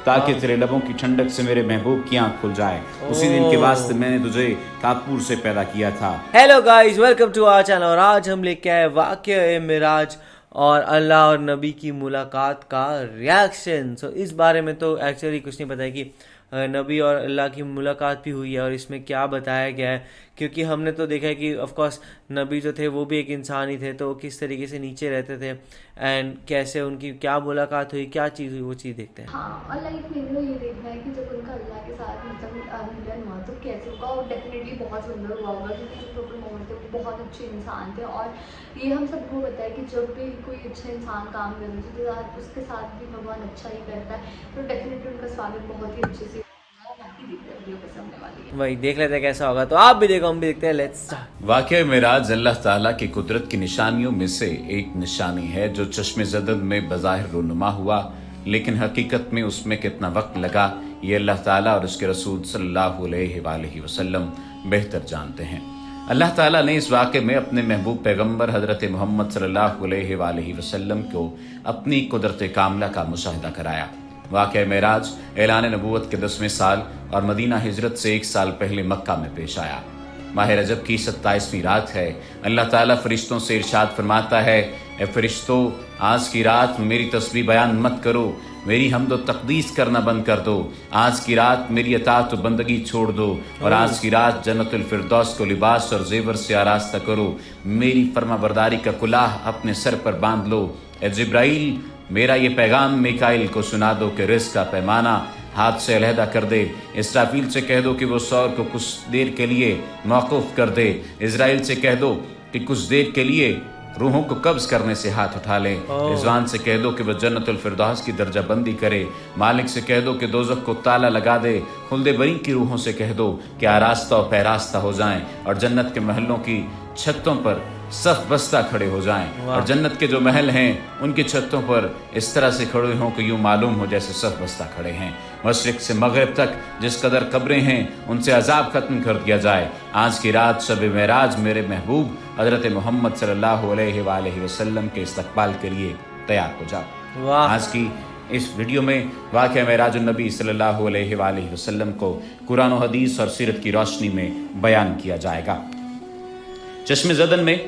ताकि तेरे लबों की ठंडक से मेरे महबूब की आंख खुल जाए। उसी दिन के वास्ते मैंने तुझे कापूर से पैदा किया था। Hello guys, welcome to our channel. और आज हम लेके आए वाक़या मिराज और अल्लाह और नबी की मुलाकात का रिएक्शन। सो इस बारे में तो एक्चुअली कुछ नहीं पता है कि नबी और अल्लाह की मुलाकात भी हुई है और इसमें क्या बताया गया है, क्योंकि हमने तो देखा है कि ऑफ कोर्स नबी जो थे वो भी एक इंसान ही थे, तो वो किस तरीके से नीचे रहते थे एंड कैसे उनकी क्या मुलाकात हुई, क्या चीज़ हुई, वो चीज़ देखते हैं। हाँ, और लाइफ में इन्होंने ये देखना है कि जब उनका अल्लाह के साथ मतलब मिलन हुआ तो कैसे होगा, और डेफिनेटली बहुत सुंदर हुआ होगा, क्योंकि जो प्रॉपर मोहम्मद थे वो बहुत अच्छे इंसान थे। और ये हम सबको पता है कि जब भी कोई अच्छा इंसान काम करता है तो उसके साथ भी भगवान अच्छा ही करता है, तो डेफिनेटली उनका स्वागत बहुत ही अच्छे से वही देख लेते हैं कैसा होगा, तो आप भी देखो हम भी देखते हैं। Let's start. वाक़या मिराज अल्लाह ताला की कुदरत की निशानियों में से एक निशानी है जो चश्मे ज़दन में बज़ाहिर रूनुमा हुआ, लेकिन हकीकत में उसमें कितना वक्त लगा ये अल्लाह ताला और उसके रसूल सल्लल्लाहु अलैहि वसल्लम बेहतर जानते हैं। अल्लाह ताला ने इस वाक़े में अपने महबूब पैगम्बर हज़रत मोहम्मद सल्लल्लाहु अलैहि वसल्लम को अपनी कुदरत कामला का मुशाहिदा कराया। वाक़या मेराज ऐलान नबूवत के 10वें साल और मदीना हिजरत से 1 साल पहले मक्का में पेश आया। माह रजब की 27वीं रात है। अल्लाह ताला फरिश्तों से इरशाद फरमाता है, ए फरिश्तों, आज की रात मेरी तस्बीह बयान मत करो, मेरी हम्द तकदीस करना बंद कर दो। आज की रात मेरी अतात बंदगी छोड़ दो और आज की रात जन्नतुल फिरदौस को लिबास और जेवर से आरास्ता करो। मेरी फर्माबरदारी का कुलाह अपने सर पर बांध लो। ए जिब्राइल, मेरा ये पैगाम मिकाइल को सुना दो कि रिज़्क़ का पैमाना हाथ से अलहदा कर दे। इसराफील से कह दो कि वो सौर को कुछ देर के लिए मौकूफ़ कर दे। इज़राइल से कह दो कि कुछ देर के लिए रूहों को कब्ज़ करने से हाथ उठा लें। रिजवान से कह दो कि वह जन्नतुल फिरदौस की दर्जा बंदी करे। मालिक से कह दो कि दोज़ख को ताला लगा दे। खुल्दे बरी की रूहों से कह दो कि आरास्ता और पैरास्ता हो जाएं और जन्नत के महलों की छतों पर सफ बस्ता खड़े हो जाएं और जन्नत के जो महल हैं उनकी छतों पर इस तरह से खड़े हों कि यूँ मालूम हो जैसे सफ बस्ता खड़े हैं। मशरिक से मगरिब तक जिस कदर कब्रें हैं उनसे अजाब खत्म कर दिया जाए। आज की रात शब मेराज मेरे महबूब हज़रत मोहम्मद सल्लल्लाहु अलैहि वसल्लम के इस्तकबाल के लिए तैयार हो जाओ। आज की इस वीडियो में वाक़या मेराज नबी सल्लल्लाहु अलैहि वसल्लम को कुरान और हदीस और सीरत की रोशनी में बयान किया जाएगा। चश्मे ज़दन में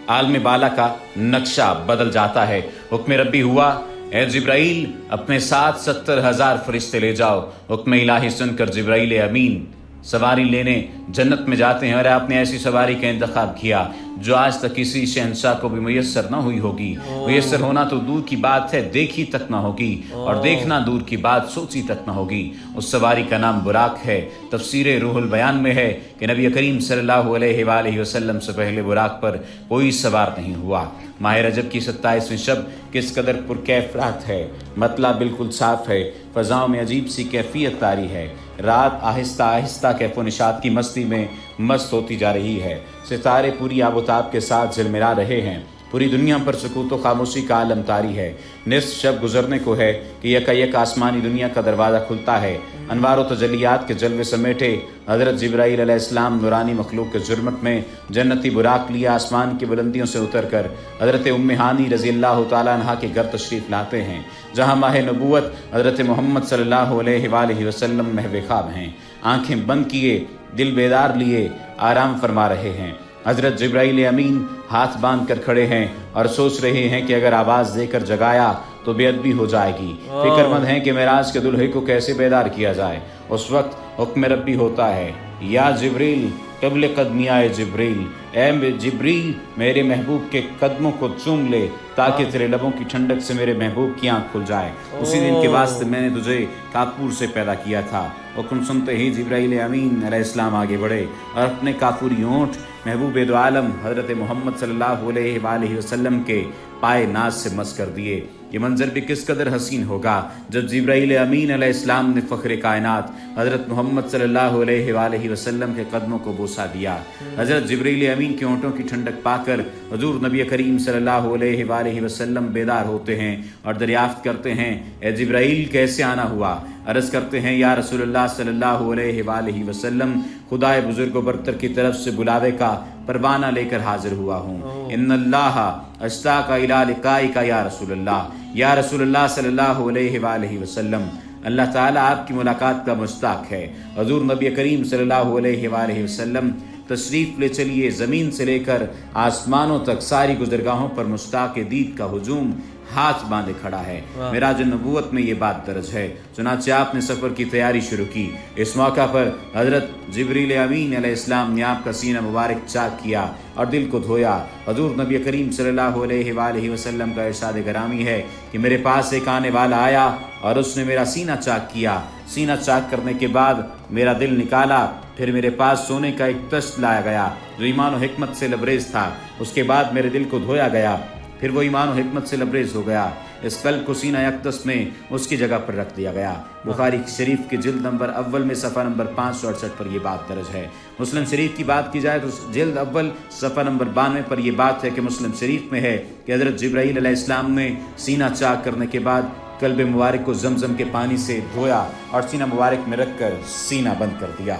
आलम बाला का नक्शा बदल जाता है। हुक्म रब्बी हुआ, ए जिब्राइल, अपने साथ 70,000 फरिश्ते ले जाओ। हुक्म इलाही सुनकर जिब्राइल अमीन सवारी लेने जन्नत में जाते हैं और आपने ऐसी सवारी का इंतखाब किया जो आज तक किसी शहंशाह को भी मुयस्सर ना हुई होगी। मुयस्सर होना तो दूर की बात है, देखी तक ना होगी, और देखना दूर की बात, सोची तक ना होगी। उस सवारी का नाम बुराक है। तफसीर रूहुल बयान में है कि नबी करीम सल्लल्लाहु अलैहि वसल्लम से पहले बुराक पर कोई सवार नहीं हुआ। माह रजब की 27वीं शब किस कदर पुरकैफ रात है। मतला बिल्कुल साफ है, फ़ज़ाओं में अजीब सी कैफियत तारी है। रात आहिस्ता आहिस्ता कैफो निशात की मस्ती में मस्त होती जा रही है। सितारे पूरी आबोताब के साथ झिलमिला रहे हैं। पूरी दुनिया पर सुकूत व खामोशी का आलम तारी है। निस्फ शब गुजरने को है कि यकायक आसमानी दुनिया का दरवाज़ा खुलता है। अनवार व तजलियात के जलवे समेटे हज़रत जिब्राईल अलैहिस्सलाम नूरानी मखलूक के जुर्मत में जन्नती बुराक लिए आसमान की बुलंदियों से उतर कर हज़रत उम्मे हानी रज़ियल्लाहु तआला अन्हा के घर तशरीफ़ लाते हैं, जहाँ माह नबूवत हज़रत मोहम्मद सल्लल्लाहु अलैहि वसल्लम महवे ख़्वाब हैं। आँखें बंद किए, दिल बेदार लिए आराम फरमा रहे हैं। हज़रत जिब्राईल अमीन हाथ बांध कर खड़े हैं और सोच रहे हैं कि अगर आवाज़ देकर जगाया तो बेअदबी हो जाएगी। फिक्रमंद हैं कि मेराज के दुल्हे को कैसे बेदार किया जाए। उस वक्त हुक्म रब्बी होता है, या जिब्रील क़िबल क़दमी आए जिब्रील, ए जिब्रील, मेरे महबूब के कदमों को चूम ले ताकि तेरे लबों की ठंडक से मेरे महबूब की आंख खुल जाए। उसी दिन के वास्ते मैंने तुझे कापूर से पैदा किया था। हुक्म सुनते ही जिब्राईल अमीन अलैहिस्सलाम आगे बढ़े और अपने कापूरी ओंठ महबूब दो आलम हज़रत मोहम्मद सल्लल्लाहु अलैहि वसल्लम के पाए नाज से मस कर दिए। ये मंजर भी किस कदर हसीन होगा जब जिब्राईल अमीन अलैहिस्सलाम ने फ़ख्र कायनात हज़रत मोहम्मद सल्लल्लाहु अलैहि वसल्लम के कदमों को बोसा दिया। हज़रत जिब्राईल अमीन के ओंठों की ठंडक पाकर हुज़ूर नबी करीम सल्लल्लाहु अलैहि वसल्लम बेदार होते हैं और दरियाफ्त करते हैं, ए जिब्राईल कैसे आना हुआ। अर्ज़ करते हैं, या रसूलुल्लाह सल्लल्लाहु अलैहि वसल्लम, खुदाए बुजुर्ग व बरतर की तरफ से बुलावे का परवाना लेकर हाजिर हुआ हूँ। इन्नल्लाह अस्ताका इला लिकाइका या रसूलल्लाह, या रसूलल्लाह सल्लल्लाहु अलैहि वसल्लम, اللہ ताला आपकी मुलाकात का मुश्ताक है। हजूर नबी करीम सल्लल्लाहु अलैहि वसल्लम तशरीफ़ ले चलिए, ज़मीन से लेकर आसमानों तक सारी गुज़रगाहों पर मुश्ताक दीद का हुजूम हाथ बांधे खड़ा है। मिराज नबूवत में ये बात दर्ज है। चुनांचे आपने सफ़र की तैयारी शुरू की। इस मौका पर हज़रत जिब्रील अमीन अलैहिस्सलाम ने आपका सीना मुबारक चाक किया और दिल को धोया। हजूर नबी करीम सल्लल्लाहु अलैहि वसल्लम का इरशाद गरामी है कि मेरे पास एक आने वाला आया और उसने मेरा सीना चाक किया। सीना चाक करने के बाद मेरा दिल निकाला, फिर मेरे पास सोने का एक तश्त लाया गया जो ईमान और हिकमत से लबरेज था। उसके बाद मेरे दिल को धोया गया, फिर वो ईमान और हिकमत से लबरेज हो गया। इस कल्ब को सीना अक़दस में उसकी जगह पर रख दिया गया। बुखारी शरीफ के जिल्द नंबर अव्वल में सफ़ा नंबर 568 पर यह बात दर्ज है। मुस्लिम शरीफ की बात की जाए तो जिल्द अव्वल सफ़ा नंबर 92 पर यह बात है कि मुस्लिम शरीफ में है कि हज़रत जिब्राईल अलैहिस्सलाम ने सीना चाक करने के बाद कल्ब मुबारक को जमजम के पानी से धोया और सीना मुबारक में रखकर सीना बंद कर दिया।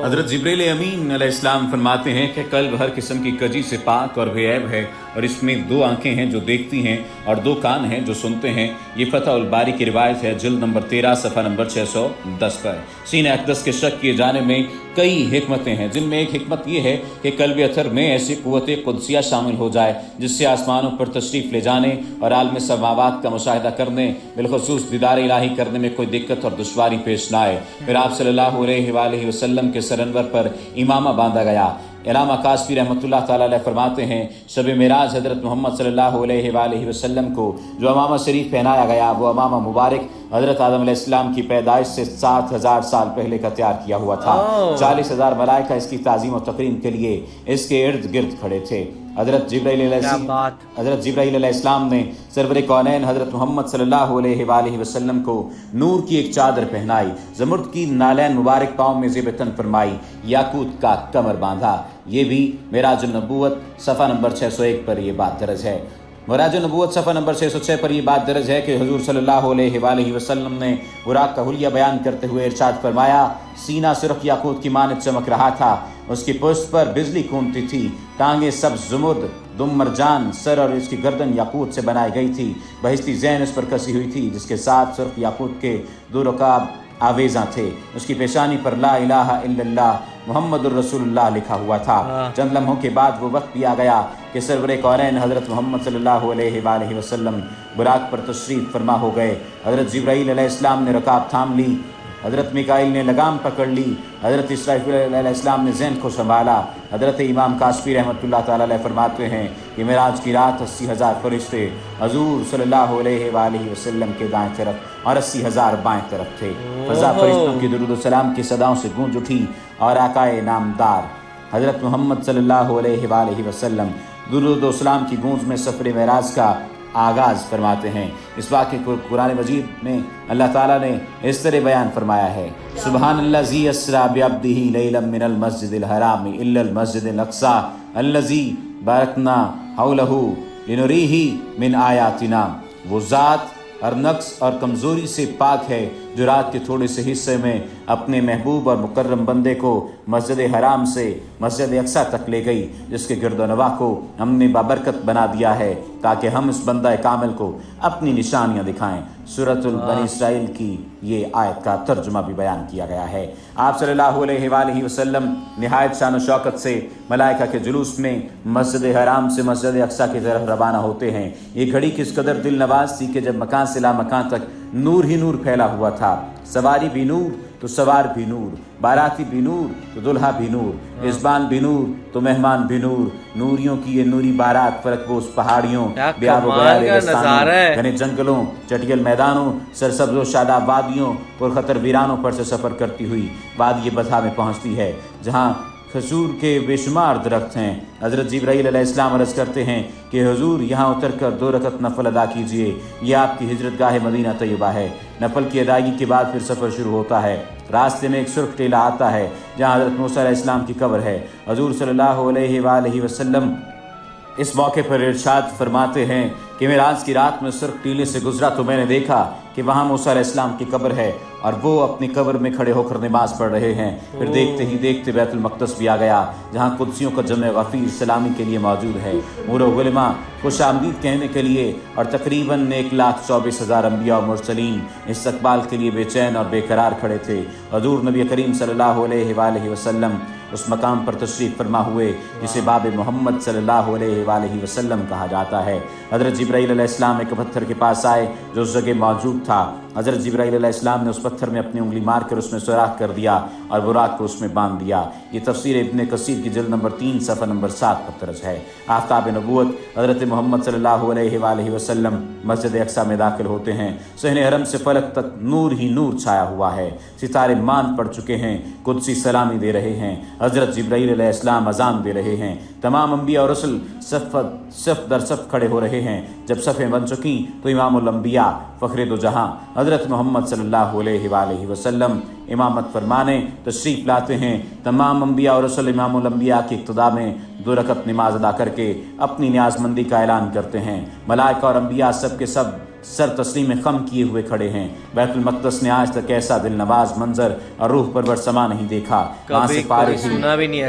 हज़रत जिब्रील अमीन अलैहिस्सलाम फरमाते हैं कि कल्ब हर किस्म की कजी से पाक और बेऐब है और इसमें 2 आंखें हैं जो देखती हैं और 2 कान हैं जो सुनते हैं। ये फतह उल बारी की रिवायत है जिल्द नंबर 13 सफ़ा नंबर 610 पर। सीने अक़दस के शक किए जाने में कई हिकमतें हैं, जिनमें एक हिकमत ये है कि कल्ब अतर में ऐसी क़ुव्वत क़ुदसिया शामिल हो जाए जिससे आसमानों पर तशरीफ़ ले जाने और आलम समावात का मुशाहिदा करने, बिलखुसूस दीदार इलाही करने में कोई दिक्कत और दुश्वारी पेश ना आए। फिर आप सल्लल्लाहु अलैहि वसल्लम के सरअनवर पर इमामा बांधा गया। इलामा कासफी रहमतुल्लाह ताला अलैह फरमाते हैं शब मेराज हज़रत मोहम्मद सल्लल्लाहु अलैहि वसल्लम को जो अमामा शरीफ पहनाया गया वो अमामा मुबारक हज़रत आदम अलैहिस्सलाम की पैदाइश से 7000 साल पहले का तैयार किया हुआ था। 40,000 मलाइका इसकी ताज़ीम और तकरीम के लिए इसके इर्द गिर्द खड़े थे। हज़रत जिब्राईल अलैहिस्सलाम ने सरवर कौनैन हज़रत मोहम्मद सल्लल्लाहु अलैहि वसल्लम को नूर की एक चादर पहनाई, ज़मुर्द की नालैन मुबारक पाँव में ज़ेब तन फरमाई, याकूत का कमर बांधा। ये भी मिराज नबूवत सफ़ा नंबर 601 पर यह बात दर्ज है। मिराज नबूवत सफ़ा नंबर 606 पर यह बात दर्ज है कि हुज़ूर सल्लल्लाहु अलैहि वसल्लम ने बुराक का हुलिया बयान करते हुए इरशाद फरमाया, सीना सुर्ख याकूत की मानद चमक रहा था, उसकी पुष्ट पर बिजली कूदती थी, टांगे सब ज़ुमुर्द दुम मरजान, सर और इसकी गर्दन याकूत से बनाई गई थी, बहिस्ती ज़ैन इस पर कसी हुई थी जिसके साथ सुर्ख याकूत के 2 रकाब आवेज़ा थे। उसकी पेशानी पर ला इलाहा इल्लल्लाह मुहम्मदुर रसूलुल्लाह लिखा हुआ था। चंद लम्हों के बाद वो वक्त भी आ गया कि सरवर कौनैन हज़रत मोहम्मद सल्लल्लाहु अलैहि वसल्लम बुराक पर तशरीफ़ फरमा हो गए। हज़रत जिब्राईल अलैहिस्सलाम ने रकाब थाम ली, हज़रत मिकाईल ने लगाम पकड़ ली, हज़रत इसराफील अलैहिस्सलाम ने ज़ैन को संभाला। हज़रत इमाम कासफी रहमतुल्लाह ताला अलैह फरमाते हैं कि मेराज की रात 80,000 फरिश्ते हजूर सल्लल्लाहु अलैहि वसल्लम के दाएं तरफ और 80,000 बाएं तरफ थे। फ़ज़ा फरिश्तों की दुरूद व सलाम की सदाओं से गूंज उठी और आकाए नामदार हज़रत मोहम्मद सल्लल्लाहु अलैहि वसल्लम दुरूद व सलाम की गूंज में सफ़र मेराज का आगाज़ फरमाते हैं। इस वाक़े को कुरान मजीद में अल्लाह ताला ने इस तरह बयान फरमाया है, सुबहानल्लज़ी अस्रा बिअब्दिही लैलन मिनल मस्जिदिल हराम इल्लल मस्जिदिल अक़सा अल्लज़ी बारकना हौलहू लिनुरीही मिन आयातिना। वो ज़ात हर नक्स और कमज़ोरी से पाक है जो रात के थोड़े से हिस्से में अपने महबूब और मुकर्रम बंदे को मस्जिद हराम से मस्जिद अक़सा तक ले गई, जिसके गिरदोनवा को हमने बाबरकत बना दिया है ताकि हम इस बंदा कामिल को अपनी निशानियां दिखाएं। सूरतुल बनी इसराइल की ये आयत का तर्जुमा भी बयान किया गया है। आप सल्लल्लाहु अलैहि वसल्लम निहायत शान व शौकत से मलाइका के जुलूस में मस्जिद हराम से मस्जिद अक़सा की तरफ रवाना होते हैं। ये घड़ी किस कदर दिल नवाज थी कि जब मकान से ला मकान तक नूर ही नूर फैला हुआ था। सवारी भी नूर तो सवार भी नूर, बाराती भी नूर तो दुल्हा भी नूर, मेज़बान भी नूर तो मेहमान भी नूर। नूरियों की ये नूरी बारात फरकबोस पहाड़ियों, घने जंगलों, चटियल मैदानों, सरसब्ज़ व शादाब वादियों, पुरखतर वीरानों पर से सफ़र करती हुई वादी बथा में पहुँचती है जहाँ खजूर के बेशुमार दरख्त हैं। हज़रत जिब्राईल अलैहिस्सलाम अर्ज़ करते हैं कि हुजूर यहाँ उतरकर 2 रकत नफल अदा कीजिए, ये आपकी हिजरत गाह मदीना तैयबा है। नफल की अदायगी के बाद फिर सफ़र शुरू होता है। रास्ते में एक सुर्ख टीला आता है जहाँ हज़रत मूसा अलैहिस्सलाम की कब्र है। हुजूर सल्लल्लाहु अलैहि वसल्लम इस मौके पर इरशाद फरमाते हैं कि मेराज की रात में सुर्ख टीले से गुजरा तो मैंने देखा کہ وہاں موسیٰ علیہ السلام کی قبر ہے اور وہ اپنی قبر میں کھڑے ہو کر نماز پڑھ رہے ہیں. پھر دیکھتے ہی دیکھتے بیت المقدس بھی آ گیا جہاں قدسیوں کا جمع غفیر سلامی کے لیے موجود ہے. مرو علماء خوش آمدید کہنے کے لیے اور تقریباً 1,24,000 انبیاء و مرسلین استقبال کے لیے بے چین اور بے قرار کھڑے تھے. حضور نبی کریم صلی اللہ علیہ وآلہ وسلم اس مقام پر تشریف فرما ہوئے جسے باب محمد صلی اللہ علیہ وآلہ وسلم کہا جاتا ہے. حضرت جبرائیل علیہ السلام ایک پتھر کے پاس آئے جو اس جگہ موجود تھا. حضرت جبرائیل علیہ السلام نے اس پتھر میں اپنی انگلی مار کر اس میں سوراخ کر دیا اور براق کو اس میں باندھ دیا. یہ تفسیر ابن کثیر کی جلد نمبر 3 صفحہ نمبر 7 پر درج ہے. آفتاب نبوت حضرت محمد صلی اللہ علیہ وآلہ وسلم مسجد اقصیٰ میں داخل ہوتے ہیں. صحن حرم سے فلک تک نور ہی نور چھایا ہوا ہے. ستارے مان پڑ چکے ہیں. قدسی سلامی دے رہے ہیں. حضرت جبرائیل علیہ السلام اذان دے رہے ہیں. تمام انبیاء اور رسل صف در صف کھڑے ہو رہے ہیں. جب صفیں بن چکیں تو امام الانبیاء فخر دو جہاں حضرت محمد صلی اللہ علیہ وآلہ وسلم امامت فرمانے تشریف لاتے ہیں. تمام انبیاء اور رسل امام الانبیاء کی اقتداء میں 2 رکعت نماز ادا کر کے اپنی نیاز مندی کا اعلان کرتے ہیں. ملائکہ اور انبیاء سب کے سب سر تسلیم خم کیے ہوئے کھڑے ہیں. بیت المقدس نے آج تک ایسا دل نواز منظر اور روح پرور سما نہیں دیکھا. وہاں سے پارے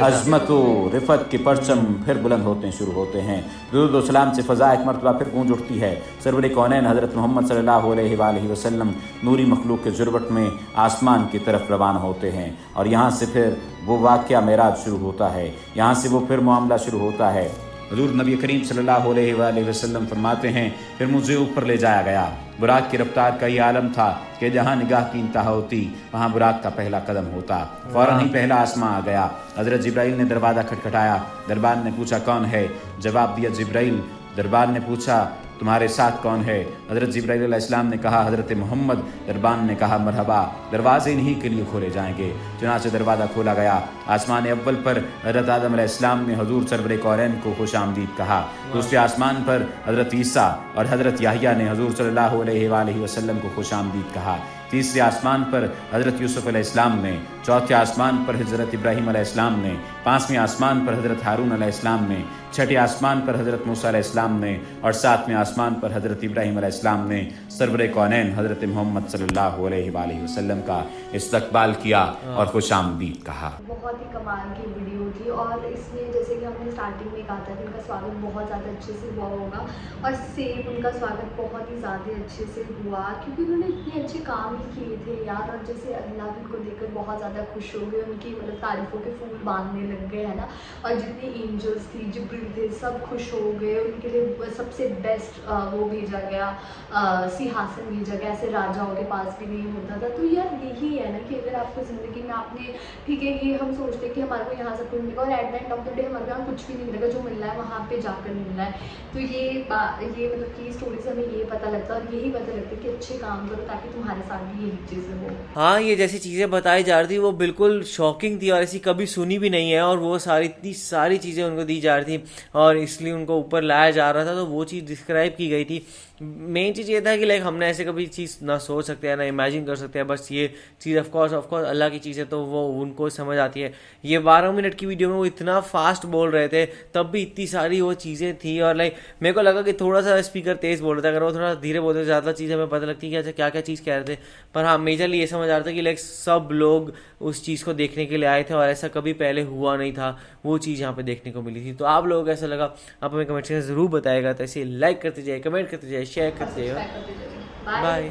عظمت و رفت کے پرچم پھر بلند ہوتے شروع ہوتے ہیں. درود و سلام سے فضا ایک مرتبہ پھر گونج اٹھتی ہے. سرور کونین حضرت محمد صلی اللہ علیہ وآلہ وسلم نوری مخلوق کے جربٹ میں آسمان کی طرف روانہ ہوتے ہیں اور یہاں سے پھر وہ واقعہ معراج شروع ہوتا ہے. یہاں سے وہ پھر معاملہ شروع ہوتا ہے. حضور نبی کریم صلی اللہ علیہ وآلہ وسلم فرماتے ہیں پھر مجھے اوپر لے جایا گیا. براق کی رفتار کا یہ عالم تھا کہ جہاں نگاہ کی انتہا ہوتی وہاں براق کا پہلا قدم ہوتا. فوراً ہی پہلا آسماں آ گیا. حضرت جبرائیل نے دروازہ کھٹکھٹایا. دربار نے پوچھا کون ہے؟ جواب دیا جبرائیل. دربار نے پوچھا تمہارے ساتھ کون ہے؟ حضرت جبرائیل علیہ السلام نے کہا حضرت محمد. دربان نے کہا مرحبا، دروازے انہیں کے لیے کھولے جائیں گے. چنانچہ دروازہ کھولا گیا. آسمان اول پر حضرت آدم علیہ السلام نے حضور سرور کونین کو خوش آمدید کہا. دوسرے آسمان پر حضرت عیسیٰ اور حضرت یحییٰ نے حضور صلی اللہ علیہ وآلہ وسلم کو خوش آمدید کہا. تیسرے آسمان پر حضرت یوسف علیہ السلام نے. چوتھے آسمان پر حضرت ابراہیم علیہ السلام نے. پانچویں آسمان پر حضرت ہارون علیہ السلام نے. چھٹے آسمان پر حضرت موسیٰ علیہ السلام نے. اور ساتویں آسمان پر حضرت ابراہیم علیہ السلام نے سرور کونین حضرت محمد صلی اللہ علیہ وآلہ وسلم کا استقبال کیا اور خوش آمدید کہا. بہت ہی کمال کی ویڈیو تھی اور اس میں جیسے کہ ہم نے اسٹارٹنگ میں کہا تھا کہ ان کا سواگت بہت زیادہ اچھے سے ہوا ہوگا اور سیم ان کا سواگت بہت ہی زیادہ اچھے سے ہوا کیونکہ انہوں نے اتنے اچھے کام ہی کیے تھے یار. اور جیسے اللہ بھی ان کو دیکھ کر بہت زیادہ خوش ہو گئے. ان کی مطلب تعریفوں کے پھول باندھنے لگ گئے ہے نا. اور جتنی اینجلس تھی جبریل تھے سب خوش ہو گئے. ان کے لیے سب سے بیسٹ وہ بھیجا گیا سیاحسن بھیجا گیا. ایسے راجاؤں کے پاس بھی نہیں ہوتا تھا. تو یار یہی ہے نا کہ اگر آپ کو زندگی میں آپ نے ٹھیک ہے یہ ہم سوچتے ہیں کہ ہمارے کو یہاں سب کچھ ملے گا اور at the end of the day ہمارے کو یہاں کچھ بھی نہیں ملے گا. جو مل رہا ہے وہاں پہ جا کر مل رہا ہے. تو یہ مطلب کہ اسٹوری سے ہمیں یہ پتہ لگتا ہے اور یہی پتہ لگتا ہے کہ اچھے کام کرو تاکہ تمہارے ساتھ بھی یہی چیزیں ہو. ہاں یہ جیسی چیزیں بتائی جا رہی تھی وہ بالکل شاکنگ تھی اور ایسی کبھی سنی بھی نہیں ہے. اور وہ اتنی ساری چیزیں ان کو دی جا رہی تھی اور اس لیے ان کو اوپر لایا جا رہا تھا. تو وہ چیز ڈسکرائب کی گئی تھی. مین چیز یہ تھا کہ لائک ہم نے ایسے کبھی چیز نہ سوچ سکتے ہیں نہ امیجن کر سکتے ہیں. بس یہ چیز آف کورس اللہ کی چیز ہے تو وہ ان کو سمجھ آتی ہے. یہ 12 منٹ کی ویڈیو میں وہ اتنا فاسٹ بول رہے تھے تب بھی اتنی ساری وہ چیزیں تھیں. اور لائک میرے کو لگا کہ تھوڑا سا اسپیکر تیز بول رہا تھا. اگر وہ تھوڑا دھیرے بولتے زیادہ چیز ہمیں پتہ لگتی ہے کہ کیا کیا چیز کہہ رہے تھے. پر ہاں میجرلی یہ سمجھ آ رہا تھا کہ لائک سب لوگ اس چیز کو دیکھنے کے لیے آئے تھے اور ایسا کبھی پہلے ہوا نہیں تھا. وہ چیز یہاں پہ دیکھنے کو ملی تھی. تو آپ لوگوں کو ایسا لگا آپ ہمیں کمنٹ میں ضرور بتائے گا. تو ایسے لائک کرتے جائے, کمنٹ کرتے جائے, شیئر کرتے جائے. بائے.